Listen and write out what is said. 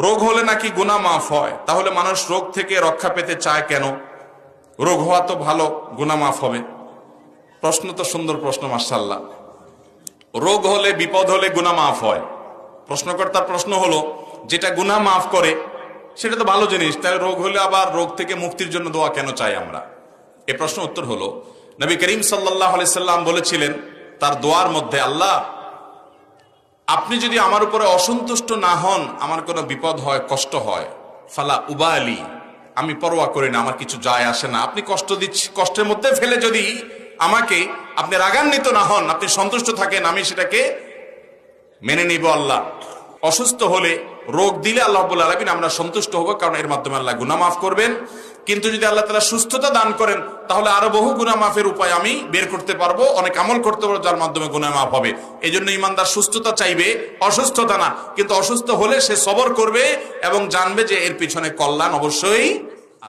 রোগ হলে নাকি গুনাহ মাফ হয়, তাহলে মানুষ রোগ থেকে রক্ষা পেতে চায় কেন? রোগ হওয়া তো ভালো, গুনাহ মাফ হবে। প্রশ্ন তো সুন্দর প্রশ্ন, মাশাআল্লাহ। রোগ হলে, বিপদ হলে গুনাহ মাফ হয়। প্রশ্নকর্তার প্রশ্ন হলো, যেটা গুনাহ মাফ করে সেটা তো ভালো জিনিস, তাহলে রোগ হলে আবার রোগ থেকে মুক্তির জন্য দোয়া কেন চাই আমরা? এই প্রশ্ন উত্তর হলো, নবী করিম সাল্লাল্লাহু আলাইহি সাল্লাম বলেছিলেন তার দোয়ার মধ্যে, আল্লাহ আপনি যদি আমার উপরে অসন্তুষ্ট না হন, আমার কোনো বিপদ হয়, কষ্ট হয়, ফালা উবালি, আমি পরোয়া করি না, আমার কিছু যায় আসে না। আপনি কষ্ট দিচ্ছি, কষ্টের মধ্যে ফেলে যদি আমাকে আপনি রাগান্বিত না হন, আপনি সন্তুষ্ট থাকেন, আমি সেটাকে মেনে নিব। আল্লাহ অসুস্থ হলে, রোগ দিলে আল্লাহ রাব্বুল আলামিন আমরা সন্তুষ্ট হব, কারণ এর মাধ্যমে আল্লাহ গুনাহ মাফ করবেন। কিন্তু যদি আল্লাহ তাআলা সুস্থতা দান করেন, তাহলে আরো বহু গুনাহ মাফের উপায় আমি বের করতে পারবো, অনেক আমল করতে পারবো যার মাধ্যমে গুনাহ মাফ হবে। এই জন্য ইমানদার সুস্থতা চাইবে, অসুস্থতা না। কিন্তু অসুস্থ হলে সে সবর করবে এবং জানবে যে এর পিছনে কল্যাণ অবশ্যই